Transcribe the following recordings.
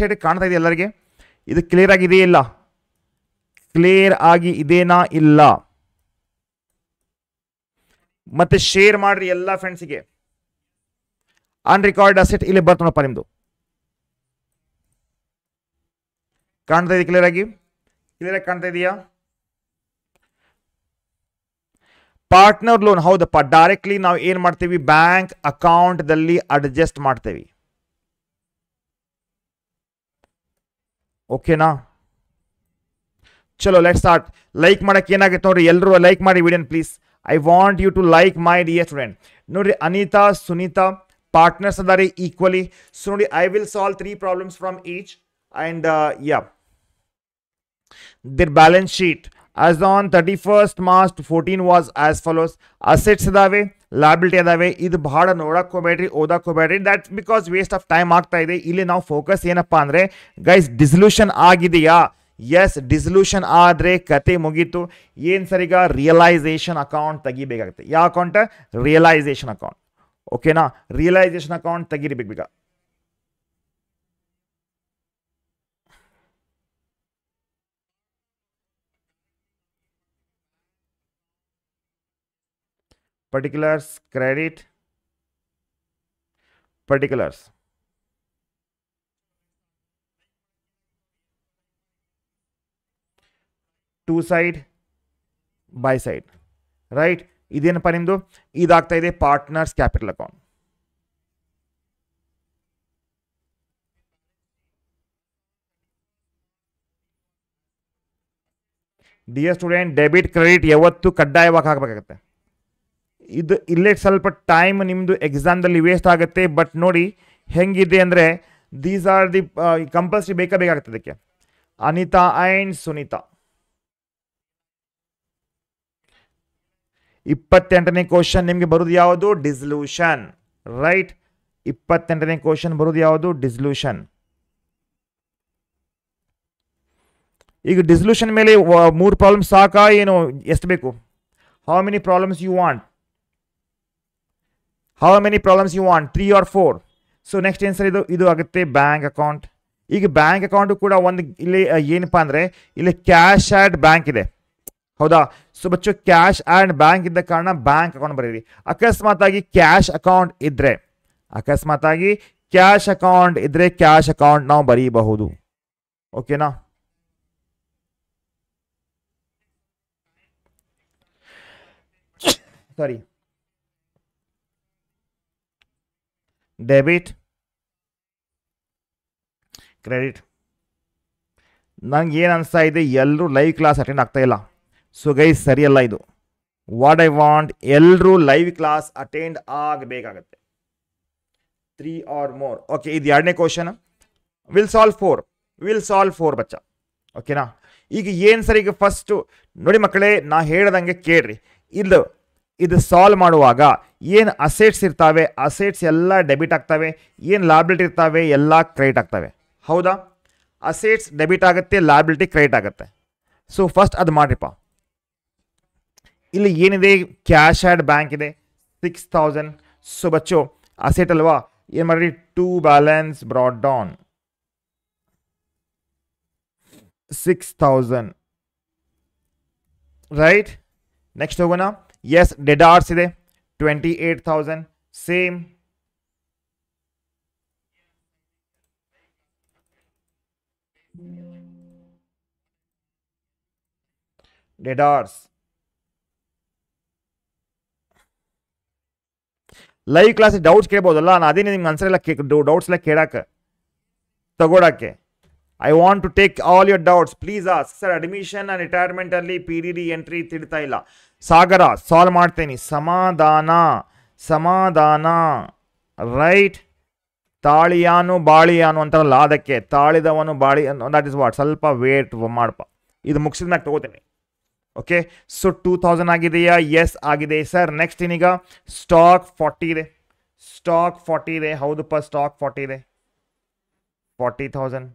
ಹೇಳಿ ಕಾಣ್ತಾ ಇದೆ ಎಲ್ಲರಿಗೆ? ಇದು ಕ್ಲಿಯರ್ ಆಗಿದೆಯೇ ಇಲ್ಲ? ಕ್ಲಿಯರ್ ಆಗಿ ಇದೇನಾ ಇಲ್ಲ? ಮತ್ತೆ ಶೇರ್ ಮಾಡ್ರಿ ಎಲ್ಲ ಫ್ರೆಂಡ್ಸಿಗೆ. ಅನ್ರಿಕಾರ್ಡ್ ಅಸೆಟ್ ಇಲ್ಲಿ ಬರ್ತನಪ್ಪ ನಿಮ್ದು. ಕಾಣ್ತಾ ಇದೆ ಕ್ಲಿಯರ್ ಆಗಿ? ಕ್ಲಿಯರ್ ಆಗಿ ಕಾಣ್ತಾ ಇದೆಯಾ? ಪಾರ್ಟ್ನರ್ ಲೋನ್ ಹೌದಪ್ಪ, ಡೈರೆಕ್ಟ್ಲಿ ನಾವು ಏನ್ ಮಾಡ್ತೀವಿ, ಬ್ಯಾಂಕ್ ಅಕೌಂಟ್ ದಲ್ಲಿ ಅಡ್ಜಸ್ಟ್ ಮಾಡ್ತೇವೆ. ಓಕೆನಾ? ಚಲೋ ಲೆಟ್ ಸ್ಟಾರ್ಟ್. ಲೈಕ್ ಮಾಡಕ್ಕೆ ಏನಾಗುತ್ತೆ ನೋಡ್ರಿ, ಎಲ್ಲರೂ ಲೈಕ್ ಮಾಡಿ ವಿಡಿಯೋನ್ please. I want you to like my dear student. ನೋಡ್ರಿ, ಅನಿತಾ ಸುನೀತಾ ಪಾರ್ಟ್ನರ್ಸ್ ಅದಾರೆ ಈಕ್ವಲಿ. ಸೊ ನೋಡಿ, I will solve 3 problems from each and their balance sheet as on 31st March 2014 was as follows. assets ಇದಾವೆ, liability ಇದಾವೆ. ಇದು ಬಹಳ ನೋಡಕ್ ಹೋಗ್ಬೇಡ್ರಿ, ಓದಕ್ ಹೋಗ್ಬೇಡ್ರಿ. That because waste of time ಆಗ್ತಾ ಇದೆ. ಇಲ್ಲಿ ನಾವು ಫೋಕಸ್ ಏನಪ್ಪಾ ಅಂದ್ರೆ ಗೈಸ್, ಡಿಸಲ್ಯೂಷನ್ ಆಗಿದೆಯಾ? ಎಸ್, ಡಿಸಲ್ಯೂಷನ್ ಆದ್ರೆ ಕತೆ ಮುಗೀತು. ಏನ್ ಸರ್, ಈಗ ರಿಯಲೈಸೇಷನ್ ಅಕೌಂಟ್ ತೆಗಿಬೇಕಾಗುತ್ತೆ. ಯಾವ ಅಕೌಂಟ್? Realisation account. ಓಕೆನಾ? ರಿಯಲೈಸೇಷನ್ ಅಕೌಂಟ್ ತೆಗಿರ್ಬೇಕು ಈಗ. particulars, credit, particulars. Two side, by side, right? ಇದೇನಪ್ಪ ನಿಮ್ದು? ಇದಾಗ್ತಾ ಇದೆ partners capital account. Dear student, debit credit ಯಾವತ್ತು ಕಡ್ಡಾಯವಾಗಿ ಹಾಕಬೇಕಾಗತ್ತೆ. ಇದು ಇಲ್ಲೇ ಸ್ವಲ್ಪ ಟೈಮ್ ನಿಮ್ಮದು ಎಕ್ಸಾಮ್ದಲ್ಲಿ ವೇಸ್ಟ್ ಆಗುತ್ತೆ. ಬಟ್ ನೋಡಿ ಹೆಂಗಿದೆ ಅಂದರೆ, ದೀಸ್ ಆರ್ ದಿ ಕಂಪಲ್ಸರಿ ಬೇಕಾಗುತ್ತೆ ಇದಕ್ಕೆ. ಅನಿತಾ ಆ್ಯಂಡ್ ಸುನೀತಾ. 28ನೇ ಕ್ವಶನ್ ನಿಮಗೆ ಬರೋದು ಯಾವುದು? Dissolution, right? 28ನೇ ಕ್ವಶನ್ ಬರೋದು ಯಾವುದು? ಡಿಸಲ್ಯೂಷನ್. ಈಗ ಡಿಸಲ್ಯೂಷನ್ ಮೇಲೆ 3 ಪ್ರಾಬ್ಲಮ್ ಸಾಕಾ ಏನು? ಎಷ್ಟು ಬೇಕು? How many problems you want? How many problems you want? 3 or 4? So next ಏನು ಸರ್, ಇದು ಆಗುತ್ತೆ ಬ್ಯಾಂಕ್ ಅಕೌಂಟ್. ಈಗ ಬ್ಯಾಂಕ್ ಅಕೌಂಟು ಕೂಡ ಒಂದು ಇಲ್ಲಿ ಏನಪ್ಪ ಅಂದರೆ, ಇಲ್ಲಿ ಕ್ಯಾಶ್ ಆ್ಯಂಡ್ ಬ್ಯಾಂಕ್ ಇದೆ, ಹೌದಾ? So Bachchu cash and bank ಇದ್ದ ಕಾರಣ ಬ್ಯಾಂಕ್ ಅಕೌಂಟ್ ಬರೀರಿ. ಅಕಸ್ಮಾತಾಗಿ ಕ್ಯಾಶ್ ಅಕೌಂಟ್ ಇದ್ದರೆ, ಕ್ಯಾಶ್ ಅಕೌಂಟ್ ನಾವು ಬರೀಬಹುದು. ಓಕೆನಾ? ಸಾರಿ, ಡೆಬಿಟ್, ಕ್ರೆಡಿಟ್. ನನಗೆ ಏನು ಅನಿಸ್ತಾ ಇದೆ, ಎಲ್ಲರೂ ಲೈವ್ ಕ್ಲಾಸ್ ಅಟೆಂಡ್ ಆಗ್ತಾ ಇಲ್ಲ. ಸೊ ಗೈಸ್, ಸರಿಯಲ್ಲ ಇದು. ವಾಟ್ ಐ ವಾಂಟ್, ಎಲ್ಲರೂ ಲೈವ್ ಕ್ಲಾಸ್ ಅಟೆಂಡ್ ಆಗಬೇಕಾಗತ್ತೆ. 3 or more. ಓಕೆ, ಇದು 2ನೇ ಕ್ವಶನ್. ವಿಲ್ ಸಾಲ್ವ್ 4 ಬಚ್ಚ. ಓಕೆನಾ? ಈಗ ಏನು ಸರ್, ಈಗ ಫಸ್ಟು ನೋಡಿ ಮಕ್ಕಳೇ, ನಾ ಹೇಳ್ದಂಗೆ ಕೇಳ್ರಿ. ಇದು ಸಾಲ್ವ್ ಮಾಡುವಾಗ ಏನು ಅಸೆಟ್ಸ್ ಇರ್ತಾವೆ, ಅಸೆಟ್ಸ್ ಎಲ್ಲ ಡೆಬಿಟ್ ಆಗ್ತವೆ. ಏನು ಲಾಬಿಲಿಟಿ ಇರ್ತಾವೆ, ಎಲ್ಲ ಕ್ರೆಡಿಟ್ ಆಗ್ತವೆ, ಹೌದಾ? ಅಸೆಟ್ಸ್ ಡೆಬಿಟ್ ಆಗುತ್ತೆ, ಲಾಬಿಲಿಟಿ ಕ್ರೆಡಿಟ್ ಆಗುತ್ತೆ. ಸೊ ಫಸ್ಟ್ ಅದು ಮಾಡಿರಿಪ್ಪ. ಇಲ್ಲಿ ಏನಿದೆ, ಕ್ಯಾಶ್ ಆ್ಯಂಡ್ ಬ್ಯಾಂಕ್ ಇದೆ 6000. ಸೊ ಬಚ್ಚು ಅಸೆಟ್ ಅಲ್ವಾ, ಏನು ಮಾಡಿರಿ, to balance brought down 6000, right? Next ಹೋಗೋಣ. ಎಸ್, ಡೆಡಾರ್ಸ್ ಇದೆ 28,000. Same. Debtors. Live class doubts ಕೇಳ್ಬೋದಲ್ಲ, ನಾನು ಅದೇ ನಿಮ್ಗೆ ಆನ್ಸರ್ ಎಲ್ಲ ಡೌಟ್ಸ್ ಎಲ್ಲ ಕೇಳಕ್ಕೆ ತಗೊಳಕ್ಕೆ. I want to take all your doubts, please ask. Sir, admission and ರಿಟೈರ್ಮೆಂಟಲ್ಲಿ PDD ಎಂಟ್ರಿ ತಿಳ್ತಾ ಇಲ್ಲ. ಸಾಗರ, ಸಾಲ್ವ್ ಮಾಡ್ತೇನೆ. ಸಮಾಧಾನ, ರೈಟ್? ತಾಳಿಯಾನು ಬಾಳಿಯಾನು ಅಂತಾರಲ್ಲ, ಅದಕ್ಕೆ ತಾಳಿದವನು ಬಾಳಿ, ದಟ್ ಇಸ್ ವಾಟ್. ಸ್ವಲ್ಪ ವೇಟ್ ಮಾಡಪ್ಪ, ಇದು ಮುಗಿಸಿದ ಮ್ಯಾಗ ತಗೋತೇನೆ. ಓಕೆ, ಸೊ 2000 ಆಗಿದೆಯಾ? ಎಸ್ ಆಗಿದೆ ಸರ್. ನೆಕ್ಸ್ಟ್ ಏನೀಗ, ಸ್ಟಾಕ್ 40 ಇದೆ. ಹೌದಪ್ಪ, ಸ್ಟಾಕ್ 40 ಇದೆ, 40,000.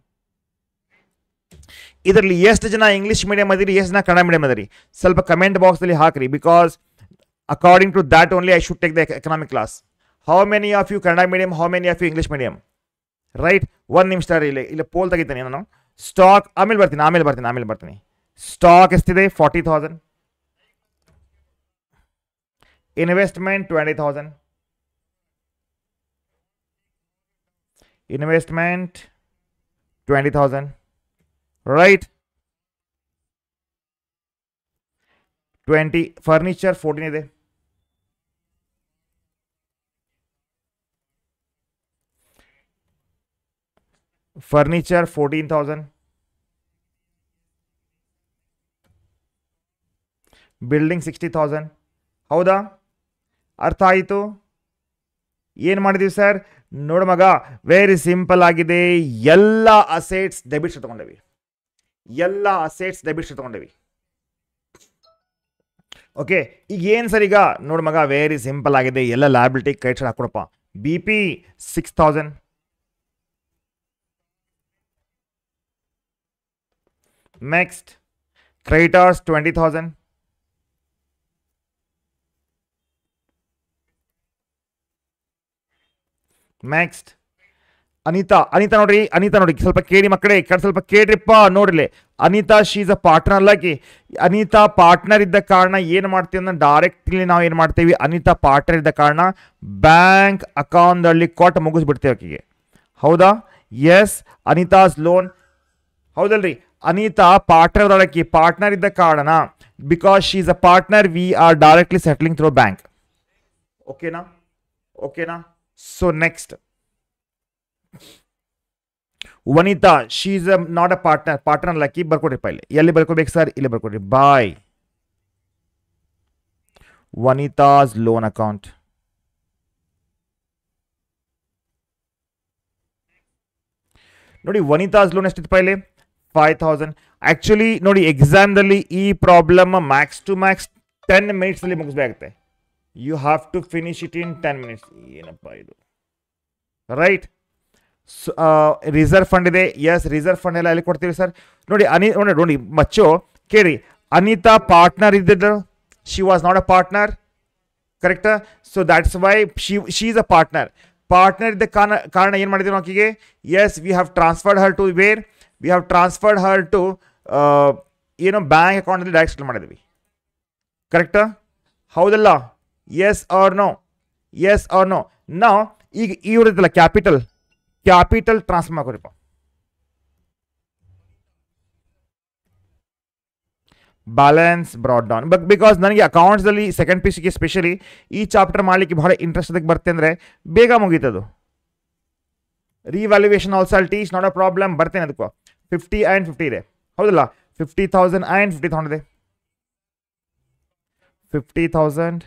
ಇದರಲ್ಲಿ ಎಷ್ಟು ಜನ ಇಂಗ್ಲಿಷ್ ಮೀಡಿಯಂ ಅದಿರಿ, ಎಷ್ಟು ಜನ ಕನ್ನಡ ಮೀಡಿಯಂ ಅದಿರಿ? ಸ್ವಲ್ಪ ಕಮೆಂಟ್ ಬಾಕ್ಸಲ್ಲಿ ಹಾಕ್ರಿ. Because according to that only I should take the economic class. How many of you Kannada medium, how many of you English medium? Right. ಒಂದು ನಿಮಿಷ ಇಲ್ಲಿ ಪೋಲ್ ತೆಗಿತೀನಿ ನಾನು. ಸ್ಟಾಕ್ ಆಮೇಲೆ ಬರ್ತೀನಿ. ಸ್ಟಾಕ್ ಎಷ್ಟಿದೆ? 40,000. ಇನ್ವೆಸ್ಟ್ಮೆಂಟ್ 20,000. ಇನ್ವೆಸ್ಟ್ಮೆಂಟ್ 20,000. ರೈಟ್. 20. ಫರ್ನಿಚರ್ 14 ಇದೆ. ಫರ್ನಿಚರ್ 14,000. ಬಿಲ್ಡಿಂಗ್ 60,000. ಹೌದಾ? ಅರ್ಥ ಆಯಿತು? ಏನು ಮಾಡಿದೀವಿ ಸರ್? ನೋಡು ಮಗ, ವೆರಿ ಸಿಂಪಲ್ ಆಗಿದೆ. ಎಲ್ಲ ಅಸೆಟ್ಸ್ ಡೆಬಿಟ್ಸ್ ತಗೊಂಡೇವಿ. ಓಕೆ, ಈಗ ಏನು ಸರ್? ಈಗ ನೋಡು ಮಗ, ವೆರಿ ಸಿಂಪಲ್ ಆಗಿದೆ. ಎಲ್ಲ ಲಯಬಿಲಿಟಿ ಕ್ರೆಡಿಟ್ ಸೈಡ್ ಹಾಕೊಡಪ್ಪ. B P 6,000. Next creditors 20,000. Next Anita ನೋಡ್ರಿ, ಸ್ವಲ್ಪ ಕೇಳಿ ಮಕ್ಕಳೇ, ಸ್ವಲ್ಪ ಕೇಳ್ರಿಪ್ಪ. ನೋಡ್ರಿ, ಅನಿತಾ ಶೀಸ್ ಅ ಪಾರ್ಟ್ನರ್ ಅಲ್ಲಾಕಿ. ಅನಿತಾ ಪಾರ್ಟ್ನರ್ ಇದ್ದ ಕಾರಣ ಏನು ಮಾಡ್ತೀವಿ ಅಂದ್ರೆ ಡೈರೆಕ್ಟ್ಲಿ ನಾವು ಏನು ಮಾಡ್ತೀವಿ, ಅನಿತಾ ಪಾರ್ಟ್ನರ್ ಇದ್ದ ಕಾರಣ ಬ್ಯಾಂಕ್ ಅಕೌಂಟಲ್ಲಿ ಕೊಟ್ಟು ಮುಗಿಸ್ಬಿಡ್ತೀವಿ ಆಕೆಗೆ. ಹೌದಾ? Yes, Anita's loan. ಹೌದಲ್ರಿ? ಅನಿತಾ ಪಾರ್ಟ್ನರ್ ಇದ್ದ ಕಾರಣ, because she is a partner, we are directly settling through bank. ಓಕೆನಾ? So next Vanita, she is not a partner lucky. ಬರ್ಕೊಡ್ರಿಪ್ಪ ಇಲ್ಲಿ. ಎಲ್ಲಿ ಬರ್ಕೋಬೇಕು ಸರ್? ಇಲ್ಲಿ ಬರ್ಕೊಡ್ರಿ. ಬಾಯ್ ವನಿತಾಸ್ ಲೋನ್ ಅಕೌಂಟ್. ನೋಡಿ, ವನಿತಾಸ್ ಲೋನ್ ಎಷ್ಟಿತ್ತು ಇಲ್ಲಿ? 5,000. ಆಕ್ಚುಲಿ ನೋಡಿ, ಎಕ್ಸಾಮ್ದಲ್ಲಿ ಈ problem max to max 10 minutes ಅಲ್ಲಿ ಮುಗಿಸ್ಬೇಕಾಗುತ್ತೆ. You have to finish it in 10 minutes. ಏನಪ್ಪ ಇದು? ರೈಟ್. ರಿಸರ್ವ್ ಫಂಡ್ ಇದೆ. ಎಸ್, ರಿಸರ್ವ್ ಫಂಡ್ ಎಲ್ಲ ಎಲ್ಲಿ ಕೊಡ್ತೀವಿ ಸರ್? ನೋಡಿ ಮಚ್ಚು ಕೇಳಿ. ಅನಿತಾ ಪಾರ್ಟ್ನರ್ ಇದ್ದಿದ್ದು, she was not a partner, ಕರೆಕ್ಟಾ? So that's why she is a partner. Partner ಇದ್ದ ಕಾರಣ ಏನು ಮಾಡಿದ್ವಿ ನಾವು ಆಕೆಗೆ? Yes, we have transferred her to where? We have transferred her to bank ಅಕೌಂಟಲ್ಲಿ ಡೈರೆಕ್ಟ್ ಸೆಟಲ್ ಮಾಡಿದ್ವಿ. ಕರೆಕ್ಟಾ? ಹೌದಲ್ಲ? Yes or no? ನಾವು ಈಗ ಇವ್ರದ್ದಲ್ಲ ಕ್ಯಾಪಿಟಲ್ ಟ್ರಾನ್ಸ್ಫರ್ ಮಾಡ್ಕೊರಿಪ್ಪ. Balance brought down. ಬಿಕಾಸ್ ನನಗೆ ಅಕೌಂಟ್ಸಲ್ಲಿ ಸೆಕೆಂಡ್ PCಗೆ ಸ್ಪೆಷಲಿ ಈ ಚಾಪ್ಟರ್ ಮಾಡಲಿಕ್ಕೆ ಬಹಳ ಇಂಟ್ರೆಸ್ಟ್ ಅದಕ್ಕೆ ಬರುತ್ತೆ ಅಂದರೆ ಬೇಗ ಮುಗೀತದು. Revaluation also I'll teach, not a problem. ಬರ್ತೇನೆ ಅದಕ್ಕೂ. 50 and 50 ಇದೆ. ಹೌದಲ್ಲ? 50,000 and 50,000 ಇದೆ. 50,000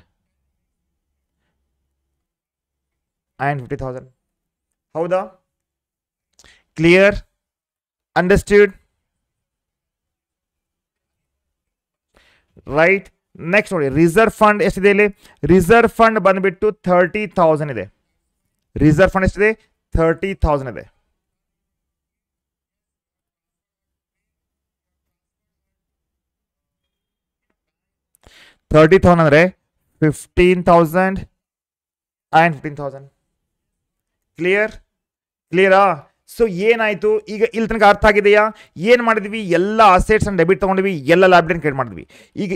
and 50,000. ಹೌದಾ? ಕ್ಲಿಯರ್? ಅಂಡರ್ಸ್ಟ್ಯೂಡ್? ರೈಟ್. ನೆಕ್ಸ್ಟ್ ನೋಡಿ, ರಿಸರ್ವ್ ಫಂಡ್ ಎಷ್ಟಿದೆ ಇಲ್ಲಿ? ರಿಸರ್ವ್ ಫಂಡ್ ಬಂದ್ಬಿಟ್ಟು 30,000 ಇದೆ. ರಿಸರ್ವ್ ಫಂಡ್ ಎಷ್ಟಿದೆ? 30,000 ಇದೆ. ಅಂದರೆ 15,000 and 15,000. ಕ್ಲಿಯರಾ? ಸೊ ಏನಾಯ್ತು ಈಗ? ಇಲ್ಲಿ ತನಕ ಅರ್ಥ ಆಗಿದೆಯಾ? ಏನು ಮಾಡಿದ್ವಿ? ಎಲ್ಲ ಅಸೆಟ್ಸ್ ಅಂಡ್ ಡೆಬಿಟ್ ತಗೊಂಡ್ವಿ, ಎಲ್ಲ ಲಯಬಿಲಿಟಿ ಕ್ರಿಯೇಟ್ ಮಾಡಿದ್ವಿ. ಈಗ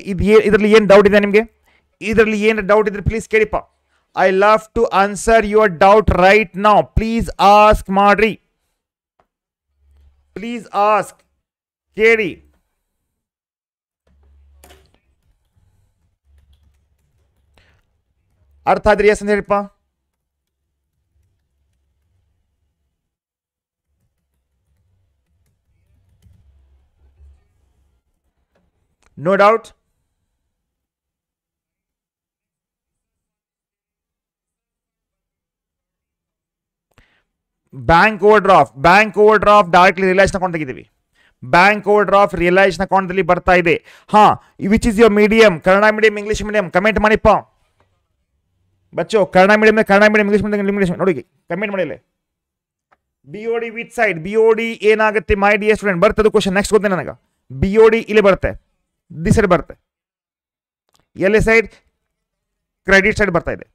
ಇದರಲ್ಲಿ ಏನು ಡೌಟ್ ಇದೆ ನಿಮಗೆ? ಇದರಲ್ಲಿ ಏನು ಡೌಟ್ ಇದ್ರೆ ಪ್ಲೀಸ್ ಕೇಳಿಪ್ಪ. I love to answer your doubt right now. Please ask ಮಾಡ್ರಿ. ಪ್ಲೀಸ್ ಆಸ್ಕ್, ಕೇಳಿ. ಅರ್ಥ ಆದ್ರಿ? ಎಸ್ ಅಂತ ಹೇಳಿಪ್ಪ. No doubt? Bank overdraft directly realised account ತೆಗಿದ್ದೀವಿ. ಬ್ಯಾಂಕ್ ಓವರ್ ಡ್ರಾಫ್ಟ್ ರಿಯಲೈಸ್ಡ್ ಅಕೌಂಟಲ್ಲಿ ಬರ್ತಾ ಇದೆ. Which is your medium? Kannada medium, English medium? Comment ಮಾಡಿಪ್ಪ ಬಚ್ಚೋ. ಕನ್ನಡ ಮೀಡಿಯಂ, ಇಂಗ್ಲೀಷ್ ಮೀಡಿಯಂ ನೋಡಿ, ಕಮೆಂಟ್ ಮಾಡಿಲ್ಲ. BOD which side? BOD ಏನಾಗುತ್ತೆ ಮೈ ಡಿಯರ್ ಸ್ಟೂಡೆಂಟ್? ಬರ್ತದೆ ಕ್ವಶನ್. ನೆಕ್ಸ್ಟ್ ಗೊತ್ತೇ ನನಗೆ. BOD ಇಲ್ಲಿ ಬರುತ್ತೆ, ದಿಸ್ ಸೈಡ್ ಬರುತ್ತೆ. ಎಲ್ಲಿ ಸೈಡ್? ಕ್ರೆಡಿಟ್ ಸೈಡ್ ಬರ್ತಾ ಇದೆ.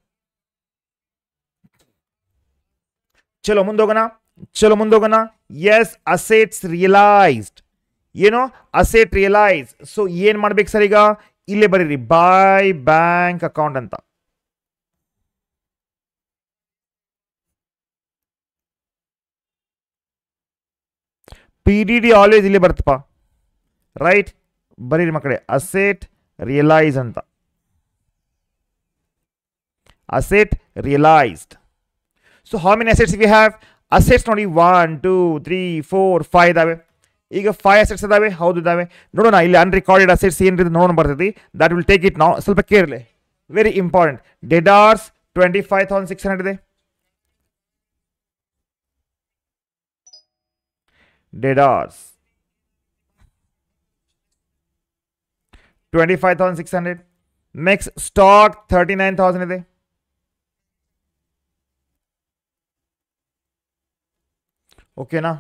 ಚಲೋ ಮುಂದೆ ಹೋಗೋಣ. ಚಲೋ ಮುಂದೋಗೋಣ. Yes, assets realised. ಏನು ಅಸೆಟ್ ರಿಯಲೈಸ್. ಸೊ ಏನ್ ಮಾಡ್ಬೇಕು ಸರ್, ಈಗ ಇಲ್ಲೇ ಬರೀರಿ ಬೈ ಬ್ಯಾಂಕ್ ಅಕೌಂಟ್ ಅಂತ. PDD ಆಲ್ವೇಸ್ ಇಲ್ಲಿ ಬರ್ತಪ್ಪ, ರೈಟ್. ಬರೀರಿ ಮಕ್ಕಳೇ, ಅಸೆಟ್ ರಿಯಲೈಸ್ ಅಂತ. Asset realised. So how many assets we have? Assets ನೋಡಿ 1 2 3 4 5 ಇದಾವೆ. ಈಗ 5 ಅಸೆಟ್ಸ್ ಇದಾವೆ, ಹೌದು ಇದಾವೆ. ನೋಡೋಣ ಇಲ್ಲಿ ಅನ್ರಿಕಾರ್ಡೆಡ್ ಅಸೆಟ್ಸ್ ಏನಿದೆ ನೋಡೋಣ ಬರ್ತೈತಿ. ದಟ್ ವಿಲ್ ಟೇಕ್ ಇಟ್ ನಾವು. ಸ್ವಲ್ಪ ಕೇರ್ಲೆ, ವೆರಿ ಇಂಪಾರ್ಟೆಂಟ್. ಡೆಡಾರ್ಸ್ 25,600 ಇದೆ. ಡೆಡಾರ್ಸ್ 25,600. ನೆಕ್ಸ್ಟ್ ಸ್ಟಾಕ್ 39,000 ಇದೆ. ಓಕೆನಾ,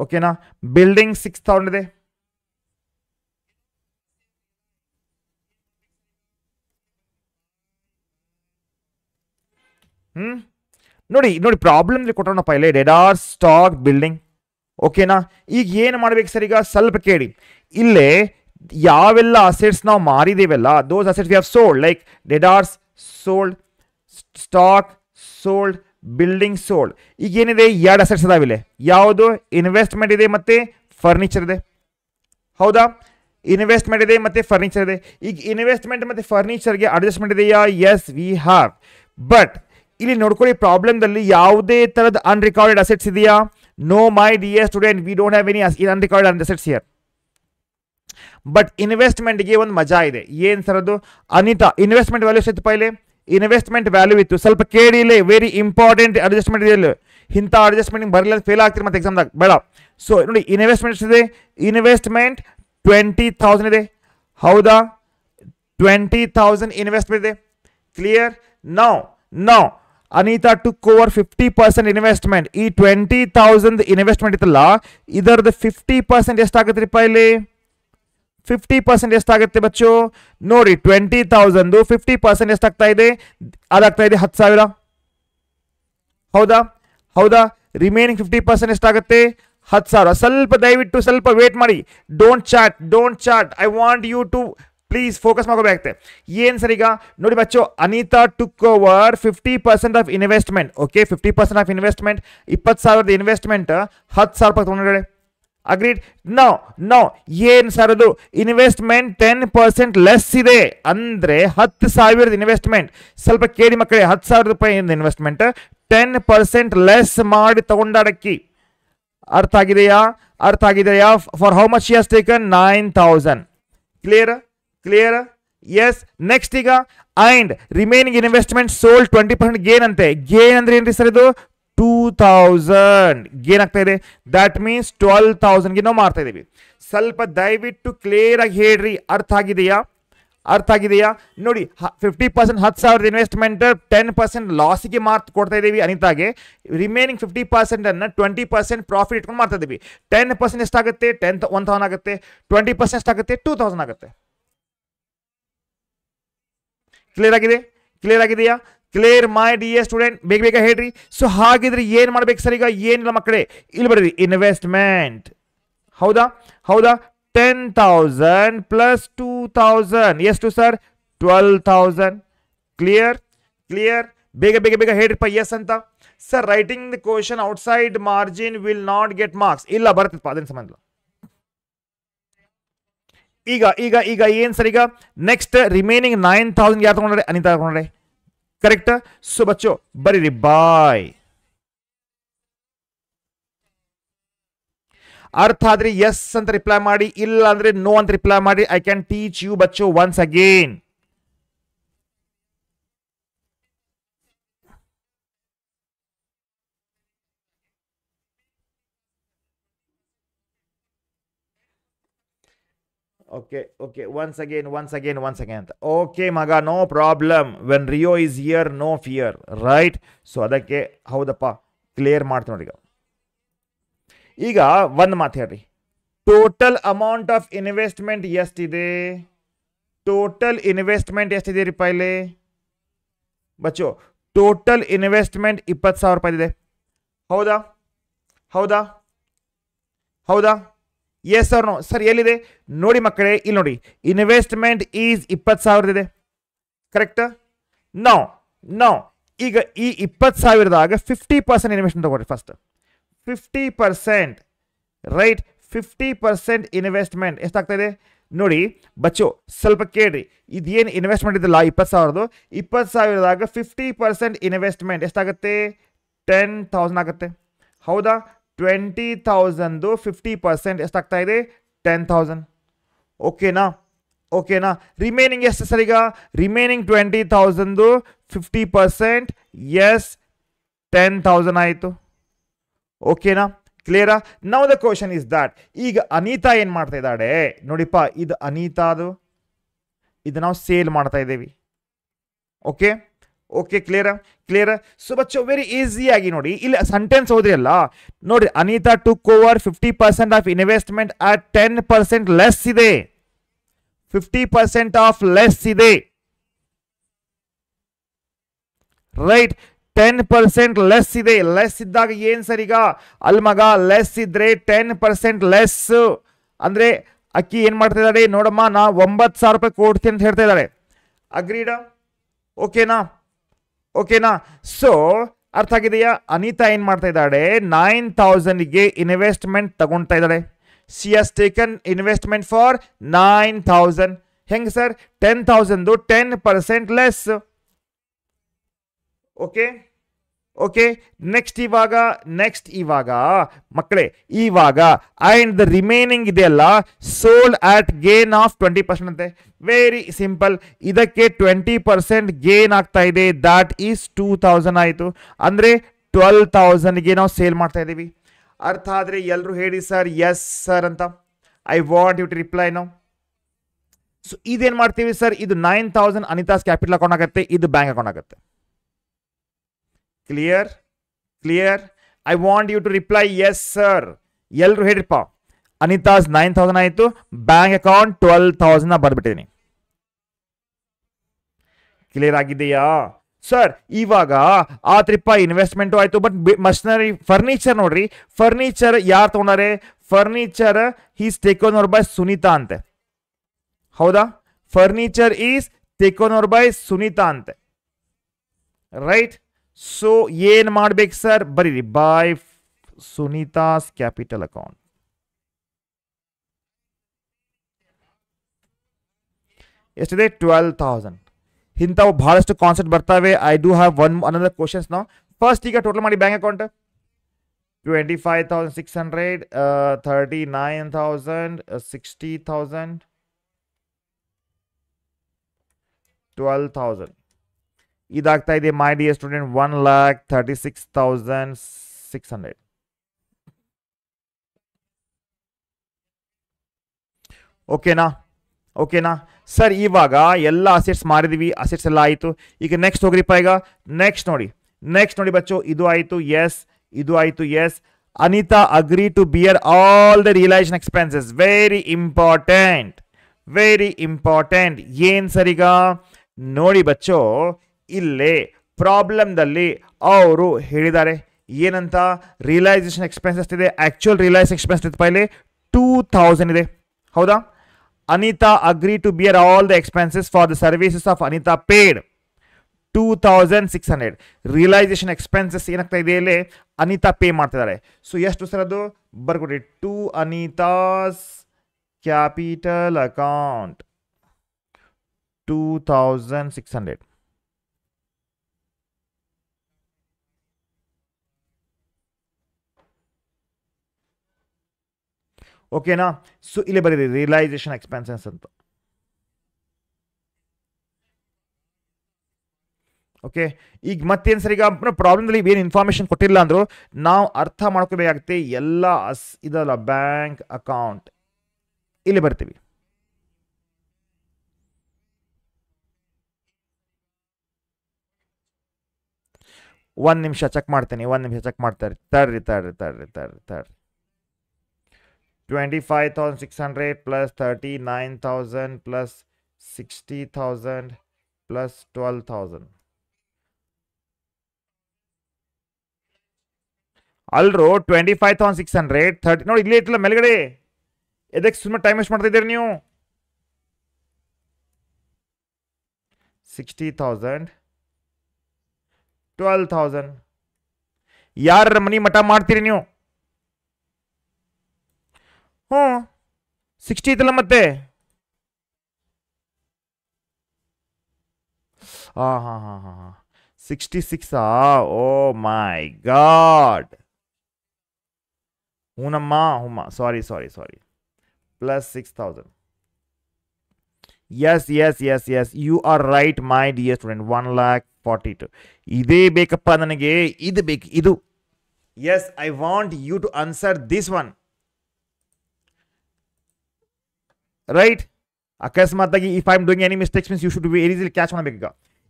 ಓಕೆನಾ. ಬಿಲ್ಡಿಂಗ್ 6,000 ಇದೆ. ನೋಡಿ ನೋಡಿ ಪ್ರಾಬ್ಲಮ್ ಕೊಟ್ಟೋಣಪ್ಪ ಇಲ್ಲಿ, ಡೆಡಾರ್ಸ್, ಸ್ಟಾಕ್, ಬಿಲ್ಡಿಂಗ್. ಓಕೆನಾ. ಈಗ ಏನು ಮಾಡ್ಬೇಕು ಸರ್, ಈಗ ಸ್ವಲ್ಪ ಕೇಳಿ. ಇಲ್ಲೇ ಯಾವೆಲ್ಲ ಅಸೆಟ್ಸ್ ನಾವು ಮಾರಿದೇವಲ್ಲ, those assets we have sold. Like debtors sold, stock sold, building sold. ಈಗ ಏನಿದೆ, 2 ಅಸೆಟ್ಸ್ ಅದಾವಿಲ್ಲ. ಯಾವುದು? ಇನ್ವೆಸ್ಟ್ಮೆಂಟ್ ಇದೆ ಮತ್ತೆ ಫರ್ನಿಚರ್ ಇದೆ. ಹೌದಾ? ಇನ್ವೆಸ್ಟ್ಮೆಂಟ್ ಇದೆ ಮತ್ತೆ ಫರ್ನಿಚರ್ ಇದೆ. ಈಗ ಇನ್ವೆಸ್ಟ್ಮೆಂಟ್ ಮತ್ತೆ ಫರ್ನಿಚರ್ಗೆ ಅಡ್ಜಸ್ಟ್ಮೆಂಟ್ ಇದೆಯಾ? Yes, we have. ಬಟ್ ಇಲ್ಲಿ ನೋಡ್ಕೊಳ್ಳಿ, ಪ್ರಾಬ್ಲಮ್ದಲ್ಲಿ ಯಾವುದೇ ಥರದ ಅನ್ರಿಕಾರ್ಡೆಡ್ ಅಸೆಟ್ಸ್ ಇದೆಯಾ? No my dear student, we don't have any unrecorded assets here. But ಇನ್ವೆಸ್ಟ್ಮೆಂಟ್ಗೆ ಒಂದು ಮಜಾ ಇದೆ. ಏನು ಸರ್ ಅದು? ಅನಿತಾ, ಇನ್ವೆಸ್ಟ್ಮೆಂಟ್ ವ್ಯಾಲ್ಯೂ ಎಷ್ಟಿತ್ತು ಪೈಲೆ? ಇನ್ವೆಸ್ಟ್ಮೆಂಟ್ ವ್ಯಾಲ್ಯೂ ಇತ್ತು. ಸ್ವಲ್ಪ ಕೇಳಿಲ್ಲ, ವೆರಿ ಇಂಪಾರ್ಟೆಂಟ್ ಅಡ್ಜಸ್ಟ್ಮೆಂಟ್ ಇದೆ. ಇಂಥ ಅಡ್ಜಸ್ಟ್ಮೆಂಟ್ ಬರಲಿಲ್ಲ, ಫೇಲ್ ಆಗ್ತೀರಿ ಮತ್ತೆ ಎಕ್ಸಾಮ್ದಾಗ, ಬೇಡ. ಸೊ ನೋಡಿ, ಇನ್ವೆಸ್ಟ್ಮೆಂಟ್ ಎಷ್ಟಿದೆ? ಇನ್ವೆಸ್ಟ್ಮೆಂಟ್ 20,000 ಇದೆ. ಹೌದಾ? 20,000 ಇನ್ವೆಸ್ಟ್ಮೆಂಟ್ ಇದೆ. Clear? Now Anita took over 50% investment. ಈ 20,000 ಇನ್ವೆಸ್ಟ್ಮೆಂಟ್ ಇತ್ತಲ್ಲ, ಇದರದ್ದು 50% ಎಷ್ಟಾಗುತ್ತೆ ರೀ ಪೈಲಿ? 50% ಎಷ್ಟಾಗುತ್ತೆ ಬಚ್ಚು? ನೋಡಿ, 20,000 50% ಎಷ್ಟಾಗ್ತಾ ಇದೆ? ಅದಾಗ್ತಾ ಇದೆ 10,000. ಹೌದಾ? ಹೌದಾ? ರಿಮೈನಿಂಗ್ 50% ಎಷ್ಟಾಗುತ್ತೆ? 10,000. ಸ್ವಲ್ಪ ದಯವಿಟ್ಟು ಸ್ವಲ್ಪ ವೇಟ್ ಮಾಡಿ. Don't chat. I want you to please focus ಮಾಡ್ಕೋಬೇಕಾಗುತ್ತೆ. ಏನು ಸರ್ ಈಗ ನೋಡಿ ಬಚ್ಚು, Anita took over 50% of investment. Okay, 50% of investment, 20,000 investment, 10,000 ರೂಪಾಯಿ ತೊಗೊಂಡ್ರೆ. ಅಗ್ರೀಡ್? ನೋ ಏನು ಸರ್ ಅದು? ಇನ್ವೆಸ್ಟ್ಮೆಂಟ್ 10% ಲೆಸ್ ಇದೆ ಅಂದರೆ 10,000 ಇನ್ವೆಸ್ಟ್ಮೆಂಟ್. ಸ್ವಲ್ಪ ಕೇಳಿ ಮಕ್ಕಳೇ, 10,000 ರೂಪಾಯಿ ಇನ್ವೆಸ್ಟ್ಮೆಂಟ್ 10% ಲೆಸ್ ಮಾಡಿ ತಗೊಂಡಾಡಕ್ಕಿ. ಅರ್ಥ ಆಗಿದೆಯಾ? For how much he has taken? 9,000. Clear? Yes. Next ಈಗ and remaining investment sold 20% gain ಅಂತೆ. ಗೇನ್ ಅಂದ್ರೆ ಏನ್ರಿ ಸರ್ ಇದು? 2,000 ಗೇನ್ ಆಗ್ತಾ ಇದೆ. ದಟ್ ಮೀನ್ಸ್ 12,000ಗೆ ನಾವು ಮಾಡ್ತಾ ಇದೀವಿ. ಸ್ವಲ್ಪ ದಯವಿಟ್ಟು ಕ್ಲಿಯರ್ ಆಗಿ ಹೇಳ್ರಿ, ಅರ್ಥ ಆಗಿದೆಯಾ? ನೋಡಿ, 50% 10,000 ಇನ್ವೆಸ್ಟ್ಮೆಂಟ್ 10% ಲಾಸಿಗೆ ಕೊಡ್ತಾ ಇದೀವಿ ಅನಿತಾಗೆ. ರಿಮೈನಿಂಗ್ 50% ಅನ್ನ 20% ಪ್ರಾಫಿಟ್ ಇಟ್ಕೊಂಡು ಮಾಡ್ತಾ ಇದೀವಿ. 10% ಎಷ್ಟಾಗುತ್ತೆ? 1,000 ಆಗುತ್ತೆ. 20% ಎಷ್ಟಾಗುತ್ತೆ? 2,000 ಆಗುತ್ತೆ. ಕ್ಲಿಯರ್ ಆಗಿದೆಯಾ? Clear my dear student? ಬೇಗ ಹೇಳ್ರಿ. ಸೊ ಹಾಗಿದ್ರೆ ಏನ್ ಮಾಡ್ಬೇಕು ಸರ್ ಈಗ? ಏನಿಲ್ಲ ಮಕ್ಕಳೇ, ಇಲ್ಲಿ ಬರ್ರಿ, ಇನ್ವೆಸ್ಟ್ಮೆಂಟ್. ಹೌದಾ? 10,000 ಪ್ಲಸ್ 2,000 ಎಷ್ಟು ಸರ್? 12,000. ಕ್ಲಿಯರ್? ಬೇಗ ಹೇಳ್ರಿಪ್ಪ ಎಸ್ ಅಂತ. Sir, writing the question outside margin will not get marks. ಇಲ್ಲ, ಬರುತ್ತಪ್ಪ, ಅದೇನು ಸಂಬಂಧ. ಈಗ ಏನ್ ಸರ್ ಈಗ? ನೆಕ್ಸ್ಟ್ ರಿಮೈನಿಂಗ್ 9,000 ಯಾರು ತಗೊಂಡ್ರೆ? ಅನಿತಾ ತಗೊಂಡ್ರೆ. ಕರೆಕ್ಟ್? ಸೊ ಬಚ್ಚು ಬರೀರಿ ಬಾಯ್. ಅರ್ಥ ಆದ್ರೆ ಎಸ್ ಅಂತ ರಿಪ್ಲೈ ಮಾಡಿ, ಇಲ್ಲ ಅಂದ್ರೆ ನೋ ಅಂತ ರಿಪ್ಲೈ ಮಾಡಿ. ಐ ಕ್ಯಾನ್ ಟೀಚ್ ಯು ಬಚ್ಚು once again. Okay. Once again ಅಂತ. Okay, ಮಗ, no problem. When Rio is here, no fear, right? So ಅದಕ್ಕೆ ಹೌದಪ್ಪ, ಕ್ಲಿಯರ್ ಮಾಡ್ತೀನಿ ನೋಡಿ. ಈಗ ಒಂದು ಮಾತು ಹೇಳ್ರಿ, ಟೋಟಲ್ ಅಮೌಂಟ್ ಆಫ್ ಇನ್ವೆಸ್ಟ್ಮೆಂಟ್ ಎಷ್ಟಿದೆ? ಟೋಟಲ್ ಇನ್ವೆಸ್ಟ್ಮೆಂಟ್ ಎಷ್ಟಿದೆ ರೀ ಪೈಲೆ ಬಚ್ಚು? ಟೋಟಲ್ ಇನ್ವೆಸ್ಟ್ಮೆಂಟ್ 20,000 ರೂಪಾಯಿ ಇದೆ. ಹೌದಾ? ಹೌದಾ ಹೌದಾ ಎಸ್ ಅವ್ರ ನೋ ಸರ್ ಎಲ್ಲಿದೆ ನೋಡಿ ಮಕ್ಕಳೇ ಇಲ್ಲಿ ನೋಡಿ ಇನ್ವೆಸ್ಟ್ಮೆಂಟ್ ಈಸ್ 20,000 ಇದೆ ಕರೆಕ್ಟ್ ನೋ ನೋ ಈಗ ಈ 20,000ದಾಗ 50% ಇನ್ವೆಸ್ಟ್ಮೆಂಟ್ ತಗೊಳ್ರಿ ಫಸ್ಟ್ 50% ರೈಟ್ 50% ಇನ್ವೆಸ್ಟ್ಮೆಂಟ್ ಎಷ್ಟಾಗ್ತಾ ಇದೆ ನೋಡಿ ಬಚ್ಚು ಸ್ವಲ್ಪ ಕೇಳ್ರಿ ಇದೇನು ಇನ್ವೆಸ್ಟ್ಮೆಂಟ್ ಇದಲ್ಲ 20,000 20,000ದಾಗ 50% ಇನ್ವೆಸ್ಟ್ಮೆಂಟ್ ಎಷ್ಟಾಗುತ್ತೆ 10,000 ಆಗುತ್ತೆ ಹೌದಾ 20,000 50% ಎಷ್ಟಾಗ್ತಾ ಇದೆ 10,000 ಓಕೆನಾ ಓಕೆನಾ ರಿಮೈನಿಂಗ್ ಎಷ್ಟು ಸರ್ ಈಗ ರಿಮೈನಿಂಗ್ 20,000 50% ಎಸ್ 10,000 ಆಯಿತು ಓಕೆನಾ ಕ್ಲಿಯರಾ now the question is that ಈಗ ಅನಿತಾ ಏನು ಮಾಡ್ತಾ ಇದ್ದಾಳೆ ನೋಡಿಪ್ಪ ಇದು ಅನಿತಾದು ಇದು ನಾವು ಸೇಲ್ ಮಾಡ್ತಾ ಇದ್ದೀವಿ ಓಕೆ ಓಕೆ ಕ್ಲಿಯರ್ ಸೊ ಬಚ್ಚು ವೆರಿ ಈಸಿಯಾಗಿ ನೋಡಿ ಇಲ್ಲಿ ಸೆಂಟೆನ್ಸ್ ಹೋದ್ರಿ ಅಲ್ಲ ನೋಡಿ Anita took over 50% of investment at 10% less ಇದೆ 50% ಆಫ್ ಲೆಸ್ ಇದೆ ರೈಟ್ 10% ಲೆಸ್ ಇದೆ ಲೆಸ್ ಇದ್ದಾಗ ಏನ್ ಸರ್ ಈಗ ಅಲ್ಲಿ ಮಗ ಲೆಸ್ ಇದ್ರೆ 10% ಲೆಸ್ ಅಂದ್ರೆ ಅಕ್ಕಿ ಏನ್ ಮಾಡ್ತಾ ಇದ್ದಾಳೆ ನೋಡಮ್ಮ ನಾ 9,000 ರೂಪಾಯಿ ಕೊಡ್ತೀನಿ ಅಂತ ಹೇಳ್ತಾ ಇದ್ದಾಳೆ ಅಗ್ರೀಡ ಓಕೆನಾ ಓಕೆನಾ ಸೊ ಅರ್ಥ ಆಗಿದೆಯಾ ಅನಿತಾ ಏನ್ ಮಾಡ್ತಾ ಇದ್ದಾಳೆ 9,000ಗೆ ಇನ್ವೆಸ್ಟ್ಮೆಂಟ್ ತಗೊಳ್ತಾ ಇದ್ದಾಳೆ ಸಿ ಹಸ್ ಟೇಕನ್ ಇನ್ವೆಸ್ಟ್ಮೆಂಟ್ ಫಾರ್ 9,000 ಹೆಂಗ್ sir 10,000 10% less okay okay next ಇವಾಗ ಮಕ್ಕಳೇ ಇವಾಗ ಅಂಡ್ ದ ರಿಮೈನಿಂಗ್ ಇದೆಯಲ್ಲ ಸೋಲ್ಡ್ ಅಟ್ ಗೇನ್ ಆಫ್ 20% ಅಂತೆ ವೆರಿ ಸಿಂಪಲ್ ಇದಕ್ಕೆ 20% ಗೇನ್ ಆಗ್ತಾ ಇದೆ ದಟ್ ಈಸ್ 2,000 ಆಯಿತು ಅಂದ್ರೆ 12,000ಗೆ ನಾವು ಸೇಲ್ ಮಾಡ್ತಾ ಇದ್ದೀವಿ ಅರ್ಥ ಆದ್ರೆ ಎಲ್ಲರೂ ಹೇಳಿ ಸರ್ ಎಸ್ ಸರ್ ಅಂತ I want you to reply no so ಇದೇನ್ ಮಾಡ್ತೀವಿ ಸರ್ ಇದು 9,000 ಅನಿತಾಸ್ ಕ್ಯಾಪಿಟಲ್ ಅಕೌಂಟ್ ಆಗುತ್ತೆ ಇದು ಬ್ಯಾಂಕ್ ಅಕೌಂಟ್ ಆಗುತ್ತೆ clear I want you to reply yes sir ಎಲ್ಲರೂ ಹೇಳಿಪ್ಪ ಅನಿತಾಸ್ 9,000 ಆಯಿತು ಬ್ಯಾಂಕ್ ಅಕೌಂಟ್ 12,000 ಬರ್ಬಿಟ್ಟಿದ್ದೀನಿ ಕ್ಲಿಯರ್ ಆಗಿದೆಯಾ ಸರ್ ಇವಾಗ ಆ ತ್ರಿಪ್ಪ ಇನ್ವೆಸ್ಟ್ಮೆಂಟ್ ಆಯ್ತು ಬಟ್ ಮಷಿನರಿ ಫರ್ನಿಚರ್ ನೋಡ್ರಿ ಫರ್ನಿಚರ್ ಯಾರು ತಗೊಂಡಾರೆ furniture is taken over by Sunita ಅಂತೆ ಹೌದಾ furniture is taken over by Sunita ಅಂತೆ ರೈಟ್ ಸೊ ಏನ್ ಮಾಡ್ಬೇಕು ಸರ್ ಬರೀರಿ ಬೈ ಸುನೀತಾಸ್ ಕ್ಯಾಪಿಟಲ್ ಅಕೌಂಟ್ ಎಷ್ಟಿದೆ 12,000 ಇಂಥವು ಬಹಳಷ್ಟು ಕಾನ್ಸೆಪ್ಟ್ ಬರ್ತವೆ I do have another questions ನಾವು ಫಸ್ಟ್ ಈಗ ಟೋಟಲ್ ಮಾಡಿ ಬ್ಯಾಂಕ್ ಅಕೌಂಟ್ 25,600 39,000 60,000 12,000 ಇದಾಗ್ತಾ ಇದೆ ಮೈ ಡಿಯರ್ ಸ್ಟೂಡೆಂಟ್ 1,36,600 ಓಕೆನಾ ಸರ್ ಇವಾಗ ಎಲ್ಲ ಅಸೆಟ್ಸ್ ಮಾರಿದೀವಿ ಅಸೆಟ್ಸ್ ಎಲ್ಲ ಆಯಿತು ಈಗ ನೆಕ್ಸ್ಟ್ ಹೋಗ್ರಿಪ್ಪ ಈಗ ನೆಕ್ಸ್ಟ್ ನೋಡಿ ಬಚ್ಚು ಇದು ಆಯಿತು ಎಸ್ ಇದು ಆಯಿತು yes Anita agree to bear all the realisation expenses very important ಏನ್ ಸರ್ ಈಗ ನೋಡಿ ಬಚ್ಚೋ ಇಲ್ಲೇ ಪ್ರಾಬ್ಲಮ್ದಲ್ಲಿ ಅವರು ಹೇಳಿದ್ದಾರೆ ಏನಂತ ರಿಯಲೈಸೇಷನ್ ಎಕ್ಸ್ಪೆನ್ಸಸ್ ಇದೆ ಆಕ್ಚುಯಲ್ ರಿಯಲೈಸೇಷನ್ ಎಕ್ಸ್ಪೆನ್ಸ್ ಇಲ್ಲಿ 2,000 ಇದೆ ಹೌದಾ Anita agree to bear all the expenses for the services of Anita paid 2,600 realisation expenses ಏನಾಗ್ತಾ ಇದೆ ಇಲ್ಲಿ ಅನಿತಾ ಪೇ ಮಾಡ್ತಿದ್ದಾರೆ ಸೊ ಎಷ್ಟು ಸರ್ ಅದು ಬರ್ಕೊಡಿ ಟು ಅನಿತಾಸ್ ಕ್ಯಾಪಿಟಲ್ ಅಕೌಂಟ್ 2,600 ಓಕೆನಾ ಸೊ ಇಲ್ಲಿ ಬರೀರಿ ರಿಯಲೈಸೇಷನ್ ಎಕ್ಸ್ಪೆನ್ಸಸ್ ಅಂತ ಓಕೆ ಈಗ ಮತ್ತೇನು ಸರ್ ಈಗ ಪ್ರಾಬ್ಲಮ್ದಲ್ಲಿ ಏನು ಇನ್ಫಾರ್ಮೇಶನ್ ಕೊಟ್ಟಿಲ್ಲ ಅಂದ್ರು ನಾವು ಅರ್ಥ ಮಾಡ್ಕೋಬೇಕಾಗುತ್ತೆ ಎಲ್ಲ ಇದಲ್ಲ ಬ್ಯಾಂಕ್ ಅಕೌಂಟ್ ಇಲ್ಲಿ ಬರ್ತೀವಿ ಒಂದು ನಿಮಿಷ ಚೆಕ್ ಮಾಡ್ತೀನಿ ತಡ್ರಿ 25,600 plus 39,000 plus 60,000 plus 12,000 ಅಲ್ರು 25,600 ನೋಡಿ ಇಲ್ಲಿ ಐತಿಲ್ಲ ಮೇಲ್ಗಡೆ. ಎದಕ್ಕೆ ಸುಮ್ಮನೆ ಟೈಮ್ ವೇಸ್ಟ್ ಮಾಡ್ತಾ ಇದ್ದೀರಿ ನೀವು? 60,000 12,000 ಯಾರ ಮನಿ ಮಠ ಮಾಡ್ತೀರಿ ನೀವು? 60 ಐತಲ್ಲ ಮತ್ತೆ. ಹಾಂ ಹಾಂ ಹಾಂ ಹಾಂ ಹಾಂ 66 ಓ ಮೈ ಗಾಡ್. ಹೂನಮ್ಮ sorry plus 6,000. Yes you are right my dear student. 1,42,000 ಇದೇ ಬೇಕಪ್ಪ ನನಗೆ, ಇದು ಬೇಕು ಇದು. Yes I want you to answer this one right. ಅಕಸ್ಮಾತಾಗಿ if I am doing any mistakes means you should be easily catch ಮಾಡಬೇಕೀಗ.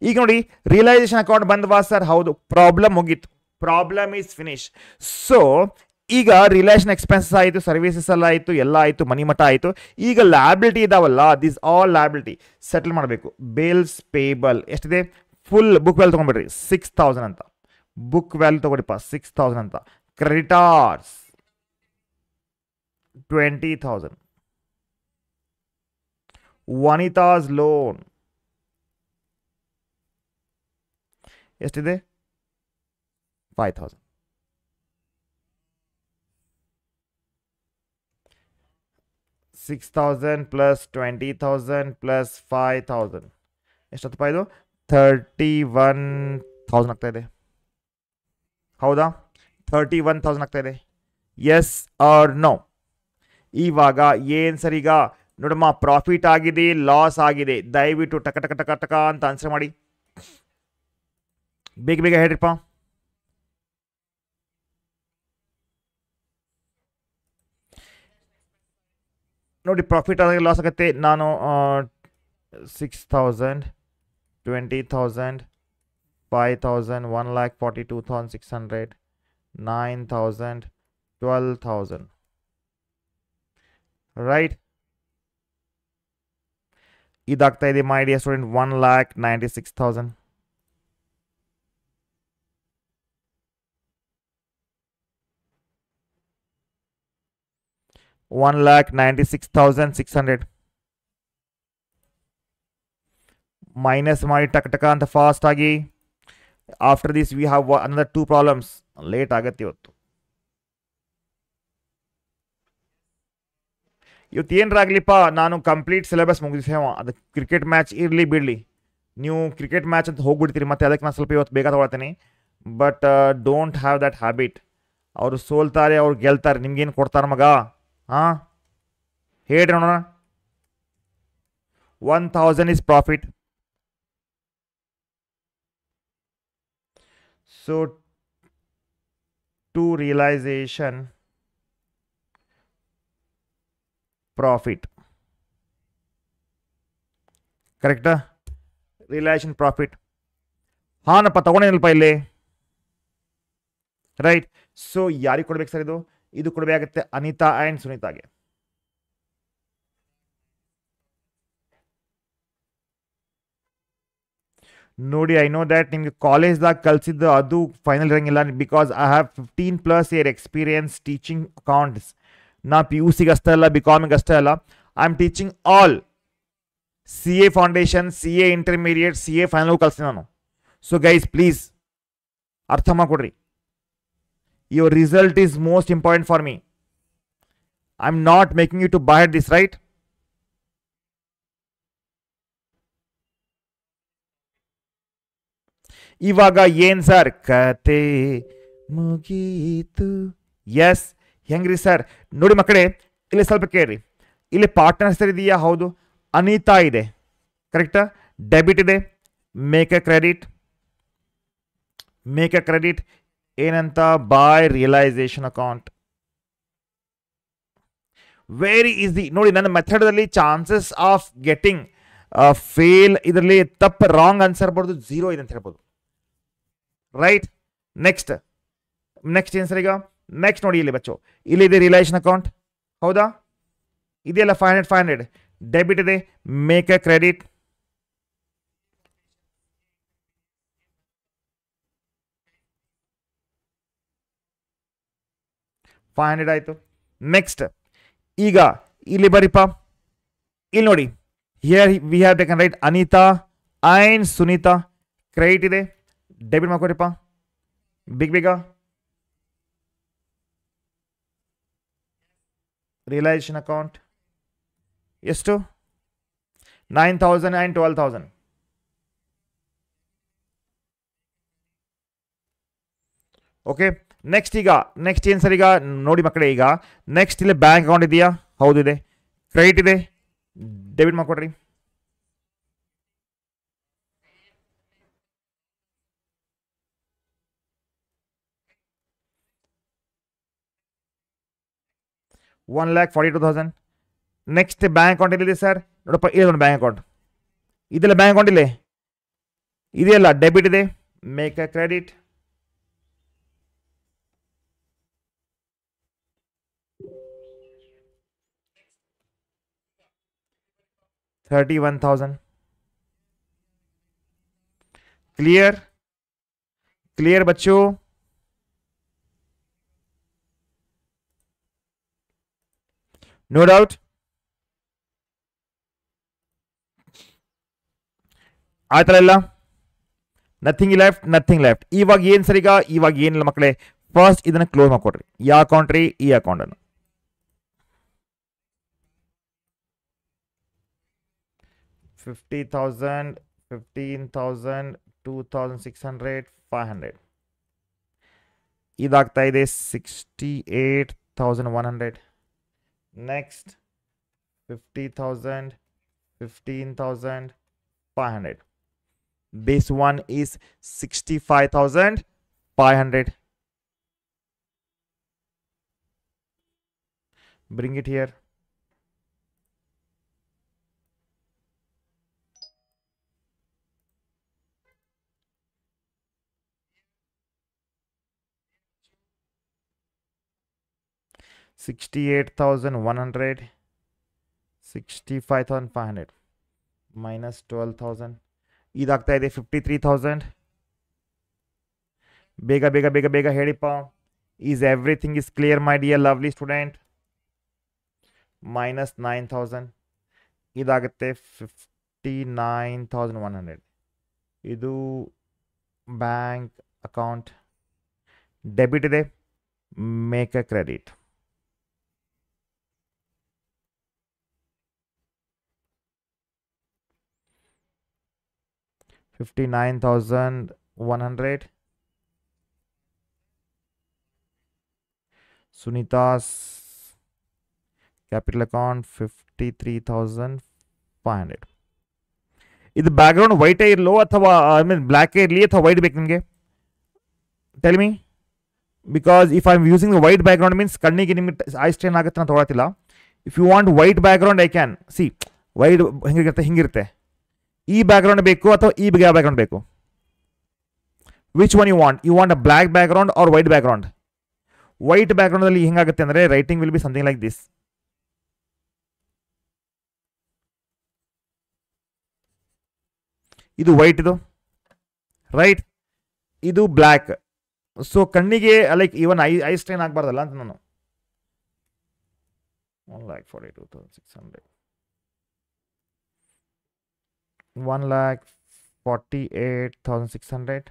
ಈಗ ನೋಡಿ ರಿಯಲೈಸೇಷನ್ ಅಕೌಂಟ್ ಬಂದವಾ ಸರ್? ಹೌದು. ಪ್ರಾಬ್ಲಮ್ ಮುಗೀತು, ಪ್ರಾಬ್ಲಮ್ ಈಸ್ ಫಿನಿಶ್. ಸೊ ಈಗ ರಿಲೇಷನ್ ಎಕ್ಸ್ಪೆನ್ಸಸ್ ಆಯಿತು, services ಎಲ್ಲ ಆಯಿತು, ಎಲ್ಲ ಆಯಿತು, ಮನಿ ಮಠ ಆಯಿತು. ಈಗ ಲ್ಯಾಬಿಲಿಟಿ ಇದಾವಲ್ಲ, ದಿಸ್ ಆಲ್ ಲ್ಯಾಬಿಲಿಟಿ ಸೆಟಲ್ ಮಾಡಬೇಕು. ಬೇಲ್ಸ್ ಪೇಬಲ್ ಎಷ್ಟಿದೆ? ಫುಲ್ ಬುಕ್ ವ್ಯಾಲ್ಯೂ ತೊಗೊಂಡ್ಬಿಡ್ರಿ 6,000 ಅಂತ. ಬುಕ್ ವ್ಯಾಲ್ಯೂ ತೊಗೊಡಿಪ್ಪ 6,000 ಅಂತ. ಕ್ರೆಡಿಟಾರ್ಸ್ 20,000. ವನಿತಾಸ್ ಲೋನ್ ಎಷ್ಟಿದೆ? 5,000. 6,000 ಪ್ಲಸ್ 20,000 ಪ್ಲಸ್ 5,000 ಎಷ್ಟಪ್ಪ ಇದು? 31,000 ಆಗ್ತಾ ಇದೆ. ಹೌದಾ? 31,000 ಆಗ್ತಾ ಇದೆ. Yes or no? ಇವಾಗ ಏನು ಸರ್? ಈಗ ನೋಡಮ್ಮ, ಪ್ರಾಫಿಟ್ ಆಗಿದೆ, ಲಾಸ್ ಆಗಿದೆ. ದಯವಿಟ್ಟು ಟಕ ಟಕ ಟಕ ಟಕ ಅಂತ ಆನ್ಸರ್ ಮಾಡಿ. ಬೇಗ ಬೇಗ ಹೇಳ್ರಿಪ್ಪ. ನೋಡಿ ಪ್ರಾಫಿಟ್ ಆದಾಗ ಲಾಸ್ ಆಗುತ್ತೆ. ನಾನು 6,000 20,000 5,000 1,42,600 9,000 12,000 ರೈಟ್. ಇದಾಗ್ತಾ ಇದೆ ಮೈ ಡಿಯರ್ ಸ್ಟೂಡೆಂಟ್ 1,96,000. $1,96,600 ಮೈನಸ್ ಮಾಡಿ ಟಕ್ ಟಕ ಅಂತ ಫಾಸ್ಟ್ ಆಗಿ. After this we have another 2 problems. Late ಆಗತ್ತೆ ಇವತ್ತು. ಇವತ್ತು ಏನರಾಗ್ಲಿಪ್ಪ, ನಾನು ಕಂಪ್ಲೀಟ್ ಸಿಲೆಬಸ್ ಮುಗಿಸೇವ. ಅದು ಕ್ರಿಕೆಟ್ ಮ್ಯಾಚ್ ಇರಲಿ ಬಿಡಲಿ, ನೀವು ಕ್ರಿಕೆಟ್ ಮ್ಯಾಚ್ ಅಂತ ಹೋಗ್ಬಿಡ್ತೀರಿ ಮತ್ತೆ. ಅದಕ್ಕೆ ನಾನು ಸ್ವಲ್ಪ ಇವತ್ತು ಬೇಗ ತಗೊಳ್ತೀನಿ. But don't have that habit. ಅವರು ಸೋಲ್ತಾರೆ, ಅವ್ರು ಗೆಲ್ತಾರೆ, ನಿಮ್ಗೇನು ಕೊಡ್ತಾರೆ ಮಗ? ಹಾಂ ಹೇಳ್ರಿ ನೋಡೋಣ. 1,000 is profit. So to realization profit. ಕರೆಕ್ಟಾ? ರಿಲೇಷನ್ ಪ್ರಾಫಿಟ್ ಹಾನಪ್ಪ ತಗೊಂಡೇನಲ್ಪ ಇಲ್ಲಿ ರೈಟ್. ಸೊ ಯಾರಿಗೆ ಕೊಡ್ಬೇಕು ಸರ್? ಇದು ಕೊಡಬೇಕಾಗುತ್ತೆ ಅನಿತಾ ಆ್ಯಂಡ್ ಸುನೀತಾಗೆ. ನೋಡಿ ಐ ನೋ ದ್ಯಾಟ್ ನಿಮಗೆ ಕಾಲೇಜ್ದಾಗ ಕಲಿಸಿದ್ದು ಅದು ಫೈನಲ್ ಇರೋಂಗಿಲ್ಲ, because I have 15+ year experience teaching accounts. ನಾ PUCಗೆ ಅಷ್ಟೇ ಅಲ್ಲ, BComಗೆ ಅಷ್ಟೇ ಅಲ್ಲ, I am teaching all. CA foundation, CA intermediate, CA final ಕಲಿಸ್ತೀನಿ ನಾನು. ಸೊ ಗೈಸ್ ಪ್ಲೀಸ್ ಅರ್ಥ ಮಾಡ್ಕೊಡ್ರಿ. Your result is most important for me. I am not making you to buy this right. ಇವಾಗ ಏನ್ ಸರ್ ಕತೆ ಮುಗೀತು? ಎಸ್ ಹೆಂಗ್ರಿ sir? ನೋಡಿ ಮಕ್ಕಳೇ, ಇಲ್ಲಿ ಸ್ವಲ್ಪ ಕೇಳ್ರಿ. ಇಲ್ಲಿ ಪಾರ್ಟ್ನರ್ ಹೆಸರು ಇದೆಯಾ? ಹೌದು. ಅನಿತಾ ಇದೆ, ಕರೆಕ್ಟಾ? ಡೆಬಿಟ್ ಇದೆ, ಮೇಕ್ ಎ ಕ್ರೆಡಿಟ್. ಏನಂತ? By realisation account. Very easy. ನೋಡಿ ನನ್ನ ಮೆಥಡಲ್ಲಿ ಚಾನ್ಸಸ್ ಆಫ್ ಗೆಟಿಂಗ್ ಫೇಲ್, ಇದರಲ್ಲಿ ತಪ್ಪು ರಾಂಗ್ ಆನ್ಸರ್ ಬರ್ಬೋದು 0 ಇದೆ ಅಂತ ಹೇಳ್ಬೋದು. ರೈಟ್. ನೆಕ್ಸ್ಟ್ ಏನು ಸರ್? ಈಗ ನೆಕ್ಸ್ಟ್ ನೋಡಿ ಇಲ್ಲಿ ಬಚ್ಚೋ, ಇಲ್ಲಿದೆ ರಿಲೇಷನ್ ಅಕೌಂಟ್, ಹೌದಾ? ಇದೆಯಲ್ಲ 500 ಡೆಬಿಟ್ ಇದೆ, ಮೇಕ್ ಎ ಕ್ರೆಡಿಟ್. 500 ಆಯಿತು. ನೆಕ್ಸ್ಟ್ ಈಗ ಇಲ್ಲಿ ಬರಿಪ್ಪ, ಇಲ್ಲಿ ನೋಡಿ, here we have taken right Anita and Sunita. Credit ಇದೆ, ಡೆಬಿಟ್ ಮಾಡ್ಕೊರಿಪ್ಪ ಬೇಗ. ರಿಯಲೈಸೇಷನ್ ಅಕೌಂಟ್ ಎಷ್ಟು? 9,000 ಆ್ಯಂಡ್ 12,000. ಓಕೆ, ನೆಕ್ಸ್ಟ್ ಏನು ಸರ್? ಈಗ ನೋಡಿ ಮಕ್ಕಳೇ, ಈಗ ನೆಕ್ಸ್ಟ್ ಇಲ್ಲಿ ಬ್ಯಾಂಕ್ ಅಕೌಂಟ್ ಇದೆಯಾ? ಹೌದು ಇದೆ. ಕ್ರೆಡಿಟ್ ಇದೆ, ಡೆಬಿಟ್ ಮಾಡ್ಕೊಡ್ರಿ. $1,42,000. ನೆಕ್ಸ್ಟ್ ಬ್ಯಾಂಕ್ ಅಕೌಂಟ್ ಎಲ್ಲಿದೆ ಸರ್? ನೋಡಪ್ಪ, ಇದೊಂದು ಬ್ಯಾಂಕ್ ಅಕೌಂಟ್ ಇದೆಲ್ಲ, ಬ್ಯಾಂಕ್ ಅಕೌಂಟ್ ಇಲ್ಲೇ ಇದೆಯಲ್ಲ, ಡೆಬಿಟ್ ಇದೆ, ಮೇಕ್ ಅ ಕ್ರೆಡಿಟ್. $31,000. क्लियर बच्चों? No doubt. ಆಯ್ತಲ್ಲ, ನಥಿಂಗ್ ಲೆಫ್ಟ್. ಇವಾಗ ಏನು ಸರ್? ಇವಾಗ ಏನಿಲ್ಲ ಮಕ್ಕಳೇ, ಫಸ್ಟ್ ಇದನ್ನ ಕ್ಲೋಸ್ ಮಾಡ್ಕೊಡ್ರಿ. ಯಾವ ಅಕೌಂಟ್ ರೀ? ಈ ಅಕೌಂಟ್ ಅನ್ನು. $50,000, $15,000, $2,600, $500. ಇದಾಗ್ತಾ ಇದೆ $68,100. Next $50,000, $15,500. This one is $65,500. Bring it here. $68,100, $65,500 minus 12,000. ಇದಾಗ್ತಾ ಇದೆ $53,000. ಬೇಗ ಹೇಳಿಪ್ಪ. Is everything is clear my dear lovely student? minus 9,000. ಇದಾಗುತ್ತೆ $59,100. ಇದು ಬ್ಯಾಂಕ್ ಅಕೌಂಟ್, ಡೆಬಿಟ್ ಇದೆ, make a credit. $59,100. Sunita's capital account $53,500. ಇದು ಬ್ಯಾಕ್ಗ್ರೌಂಡ್ ವೈಟೇ ಇರಲೋ ಅಥವಾ ಐ ಮೀನ್ ಬ್ಲ್ಯಾಕೇ ಇರಲಿ ಅಥವಾ ವೈಟ್ ಬೇಕು ನಿಮಗೆ? Tell me. Because if I am using the white background means ಕಣ್ಣಿಗೆ ನಿಮಗೆ ಐ ಸ್ಟ್ರೇನ್ ಆಗುತ್ತೆ, ನಾನು ತೊಗೊಳತ್ತಿಲ್ಲ. If you want white background I can see. White ಹಿಂಗಿರುತ್ತೆ. ಈ ಬ್ಯಾಕ್ಗ್ರೌಂಡ್ ಬೇಕು ಅಥವಾ ಈ ಬ್ಯಾಕ್ಗ್ರೌಂಡ್ ಬೇಕು? Which one you want? You want a black background or white background? White background ಅಲ್ಲಿ ಹೆಂಗಾಗುತ್ತೆ ಅಂದರೆ writing will be something like this. ಇದು ವೈಟ್, ಇದು ರೈಟ್, ಇದು ಬ್ಲ್ಯಾಕ್. ಸೊ ಕಣ್ಣಿಗೆ ಲೈಕ್ ಇವನ್ ಐ ಸ್ಟ್ರೈನ್ ಆಗಬಾರ್ದಲ್ಲ ಅಂತ ನಾನು. 1,42,600, 1,48,600.